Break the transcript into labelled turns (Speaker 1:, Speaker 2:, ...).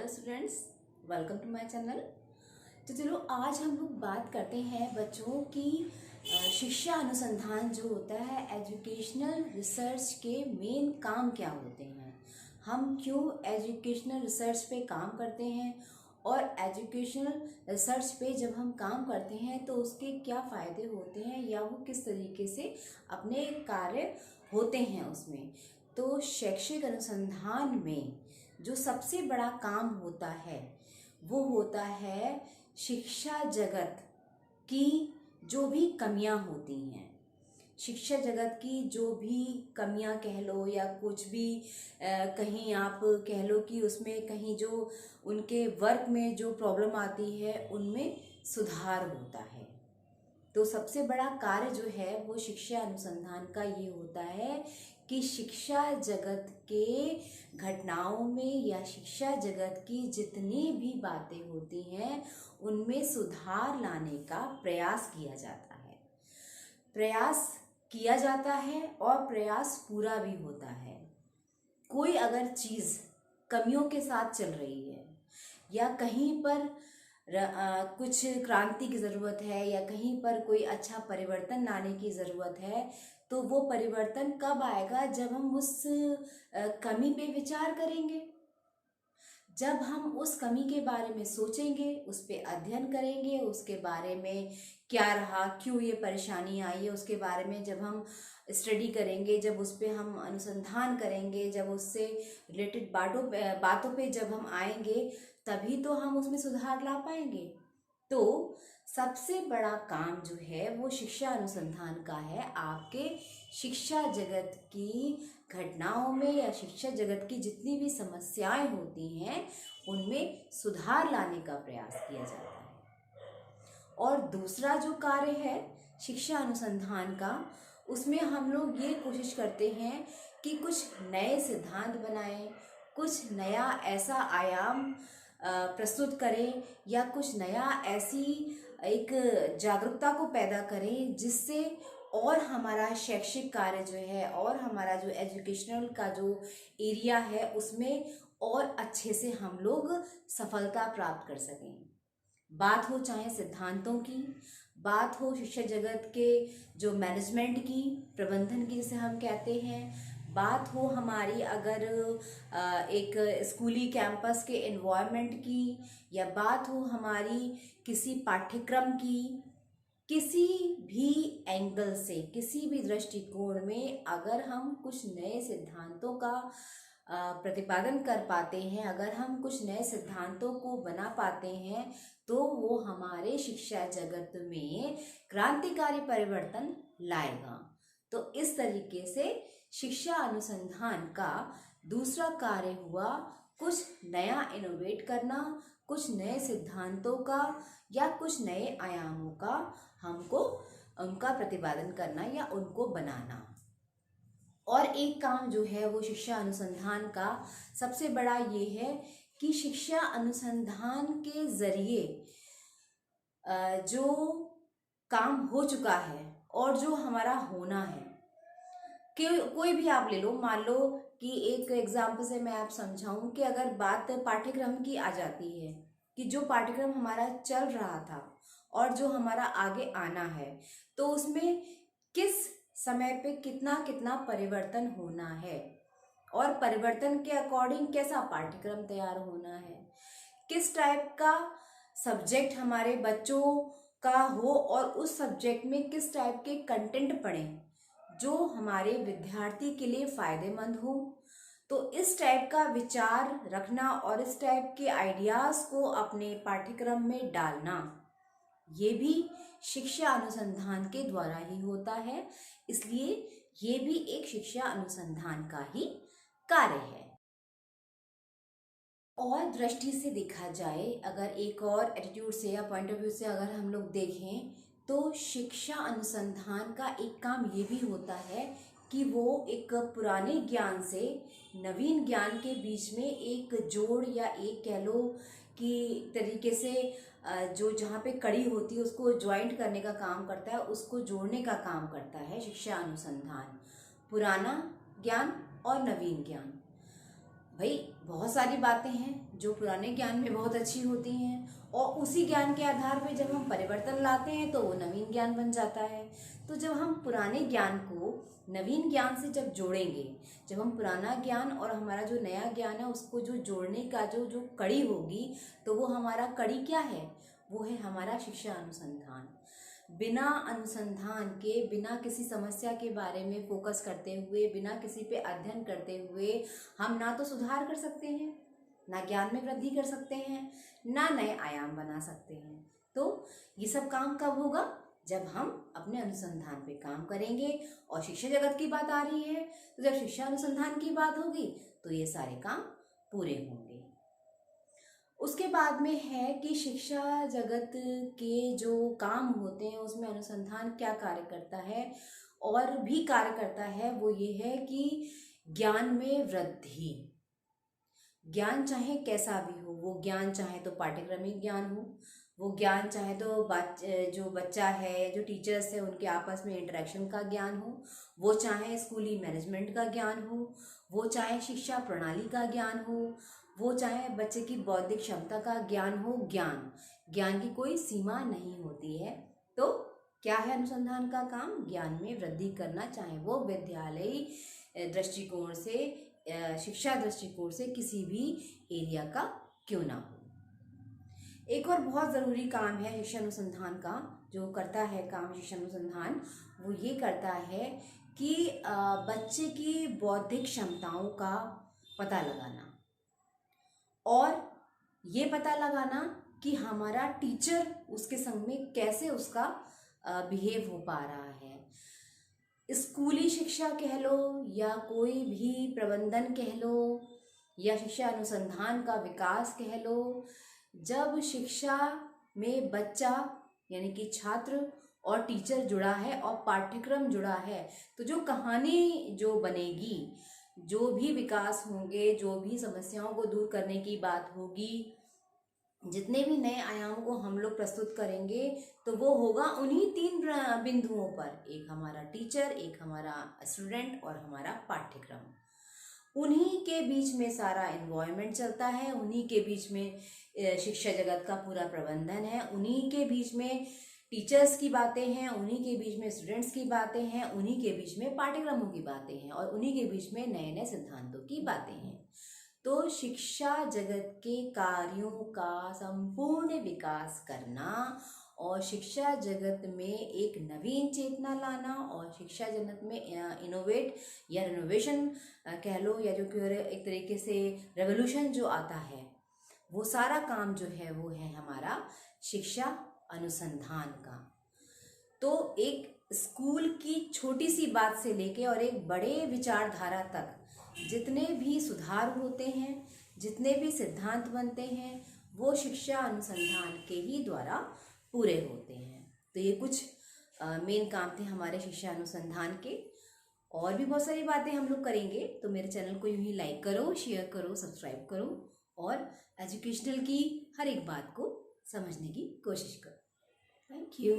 Speaker 1: Hello students, welcome to my channel. तो चलो आज हम लोग बात करते हैं बच्चों की शिक्षा अनुसंधान जो होता है, एजुकेशनल रिसर्च के मेन काम क्या होते हैं, हम क्यों एजुकेशनल रिसर्च पे काम करते हैं और एजुकेशनल रिसर्च पे जब हम काम करते हैं तो उसके क्या फ़ायदे होते हैं या वो किस तरीके से अपने कार्य होते हैं उसमें। तो शैक्षिक अनुसंधान में जो सबसे बड़ा काम होता है वो होता है शिक्षा जगत की जो भी कमियां होती हैं, शिक्षा जगत की जो भी कमियां कह लो या कुछ भी कहीं आप कह लो कि उसमें कहीं जो उनके वर्क में जो प्रॉब्लम आती है उनमें सुधार होता है। तो सबसे बड़ा कार्य जो है वो शिक्षा अनुसंधान का ये होता है कि शिक्षा जगत के घटनाओं में या शिक्षा जगत की जितनी भी बातें होती हैं उनमें सुधार लाने का प्रयास किया जाता है। प्रयास किया जाता है और प्रयास पूरा भी होता है। कोई अगर चीज़ कमियों के साथ चल रही है या कहीं पर कुछ क्रांति की ज़रूरत है या कहीं पर कोई अच्छा परिवर्तन लाने की ज़रूरत है, तो वो परिवर्तन कब आएगा? जब हम उस कमी पे विचार करेंगे, जब हम उस कमी के बारे में सोचेंगे, उस पर अध्ययन करेंगे, उसके बारे में क्या रहा, क्यों ये परेशानी आई है, उसके बारे में जब हम स्टडी करेंगे, जब उस पर हम अनुसंधान करेंगे, जब उससे रिलेटेड बातों पे जब हम आएंगे, तभी तो हम उसमें सुधार ला पाएंगे। तो सबसे बड़ा काम जो है वो शिक्षा अनुसंधान का है, आपके शिक्षा जगत की घटनाओं में या शिक्षा जगत की जितनी भी समस्याएं होती हैं उनमें सुधार लाने का प्रयास किया जाता है। और दूसरा जो कार्य है शिक्षा अनुसंधान का, उसमें हम लोग ये कोशिश करते हैं कि कुछ नए सिद्धांत बनाएं, कुछ नया ऐसा आयाम प्रस्तुत करें या कुछ नया ऐसी एक जागरूकता को पैदा करें जिससे और हमारा शैक्षिक कार्य जो है और हमारा जो एजुकेशनल का जो एरिया है उसमें और अच्छे से हम लोग सफलता प्राप्त कर सकें। बात हो चाहे सिद्धांतों की, बात हो शिक्षा जगत के जो मैनेजमेंट की, प्रबंधन की जिसे हम कहते हैं, बात हो हमारी अगर एक स्कूली कैंपस के एनवायरनमेंट की, या बात हो हमारी किसी पाठ्यक्रम की, किसी भी एंगल से किसी भी दृष्टिकोण में अगर हम कुछ नए सिद्धांतों का प्रतिपादन कर पाते हैं, अगर हम कुछ नए सिद्धांतों को बना पाते हैं तो वो हमारे शिक्षा जगत में क्रांतिकारी परिवर्तन लाएगा। तो इस तरीके से शिक्षा अनुसंधान का दूसरा कार्य हुआ कुछ नया इनोवेट करना, कुछ नए सिद्धांतों का या कुछ नए आयामों का हमको उनका प्रतिपादन करना या उनको बनाना। और एक काम जो है वो शिक्षा अनुसंधान का सबसे बड़ा ये है कि शिक्षा अनुसंधान के जरिए जो काम हो चुका है और जो हमारा होना है, कि कोई भी आप ले लो, मान लो कि एक एग्जाम्पल से मैं आप समझाऊं कि अगर बात पाठ्यक्रम की आ जाती है कि जो पाठ्यक्रम हमारा चल रहा था और जो हमारा आगे आना है, तो उसमें किस समय पे कितना कितना परिवर्तन होना है और परिवर्तन के अकॉर्डिंग कैसा पाठ्यक्रम तैयार होना है, किस टाइप का सब्जेक्ट हमारे बच्चों का हो और उस सब्जेक्ट में किस टाइप के कंटेंट पढ़ें जो हमारे विद्यार्थी के लिए फायदेमंद हो। तो इस टाइप का विचार रखना और इस टाइप के आइडियाज़ को अपने पाठ्यक्रम में डालना, ये भी शिक्षा अनुसंधान के द्वारा ही होता है। इसलिए ये भी एक शिक्षा अनुसंधान का ही कार्य है। और दृष्टि से देखा जाए, अगर एक और एटीट्यूड से या पॉइंट ऑफ व्यू से अगर हम लोग देखें, तो शिक्षा अनुसंधान का एक काम ये भी होता है कि वो एक पुराने ज्ञान से नवीन ज्ञान के बीच में एक जोड़ या एक कह लो कि तरीके से जो जहाँ पे कड़ी होती है उसको ज्वाइंट करने का काम करता है, उसको जोड़ने का काम करता है शिक्षा अनुसंधान, पुराना ज्ञान और नवीन ज्ञान। भाई बहुत सारी बातें हैं जो पुराने ज्ञान में बहुत अच्छी होती हैं, और उसी ज्ञान के आधार पे जब हम परिवर्तन लाते हैं तो वो नवीन ज्ञान बन जाता है। तो जब हम पुराने ज्ञान को नवीन ज्ञान से जब जोड़ेंगे, जब हम पुराना ज्ञान और हमारा जो नया ज्ञान है उसको जो जोड़ने का जो जो कड़ी होगी, तो वो हमारा कड़ी क्या है? वो है हमारा शिक्षा अनुसंधान। बिना अनुसंधान के, बिना किसी समस्या के बारे में फोकस करते हुए, बिना किसी पे अध्ययन करते हुए हम ना तो सुधार कर सकते हैं, ना ज्ञान में वृद्धि कर सकते हैं, ना नए आयाम बना सकते हैं। तो ये सब काम कब होगा? जब हम अपने अनुसंधान पे काम करेंगे। और शिक्षा जगत की बात आ रही है, तो जब शिक्षा अनुसंधान की बात होगी तो ये सारे काम पूरे होंगे। उसके बाद में है कि शिक्षा जगत के जो काम होते हैं उसमें अनुसंधान क्या कार्य करता है और भी कार्य करता है, वो ये है कि ज्ञान में वृद्धि। ज्ञान चाहे कैसा भी हो, वो ज्ञान चाहे तो पाठ्यक्रमिक ज्ञान हो, वो ज्ञान चाहे तो जो बच्चा है, जो टीचर्स है उनके आपस में इंटरेक्शन का ज्ञान हो, वो चाहे स्कूली मैनेजमेंट का ज्ञान हो, वो चाहे शिक्षा प्रणाली का ज्ञान हो, वो चाहे बच्चे की बौद्धिक क्षमता का ज्ञान हो। ज्ञान की कोई सीमा नहीं होती है। तो क्या है अनुसंधान का काम? ज्ञान में वृद्धि करना, चाहे वो विद्यालयी दृष्टिकोण से, शिक्षा दृष्टिकोण से किसी भी एरिया का क्यों ना हो। एक और बहुत ज़रूरी काम है शिक्षा अनुसंधान का, जो करता है काम शिक्षा अनुसंधान, वो ये करता है कि बच्चे की बौद्धिक क्षमताओं का पता लगाना, और ये पता लगाना कि हमारा टीचर उसके संग में कैसे उसका बिहेव हो पा रहा है। स्कूली शिक्षा कह लो या कोई भी प्रबंधन कह लो या शिक्षा अनुसंधान का विकास कह लो, जब शिक्षा में बच्चा यानी कि छात्र और टीचर जुड़ा है और पाठ्यक्रम जुड़ा है, तो जो कहानी जो बनेगी, जो भी विकास होंगे, जो भी समस्याओं को दूर करने की बात होगी, जितने भी नए आयामों को हम लोग प्रस्तुत करेंगे, तो वो होगा उन्हीं 3 बिंदुओं पर। एक हमारा टीचर, एक हमारा स्टूडेंट और हमारा पाठ्यक्रम। उन्हीं के बीच में सारा एनवायरनमेंट चलता है, उन्हीं के बीच में शिक्षा जगत का पूरा प्रबंधन है, उन्हीं के बीच में टीचर्स की बातें हैं, उन्हीं के बीच में स्टूडेंट्स की बातें हैं, उन्हीं के बीच में पाठ्यक्रमों की बातें हैं, और उन्हीं के बीच में नए नए सिद्धांतों की बातें हैं। तो शिक्षा जगत के कार्यों का संपूर्ण विकास करना और शिक्षा जगत में एक नवीन चेतना लाना, और शिक्षा जगत में इनोवेट या रिनोवेशन कह लो, या जो कि एक तरीके से रेवोल्यूशन जो आता है, वो सारा काम जो है वो है हमारा शिक्षा अनुसंधान का। तो एक स्कूल की छोटी सी बात से लेके और एक बड़े विचारधारा तक जितने भी सुधार होते हैं, जितने भी सिद्धांत बनते हैं, वो शिक्षा अनुसंधान के ही द्वारा पूरे होते हैं। तो ये कुछ मेन काम थे हमारे शिक्षा अनुसंधान के। और भी बहुत सारी बातें हम लोग करेंगे, तो मेरे चैनल को यूं ही लाइक करो, शेयर करो, सब्सक्राइब करो, और एजुकेशनल की हर एक बात को समझने की कोशिश करो। Thank you.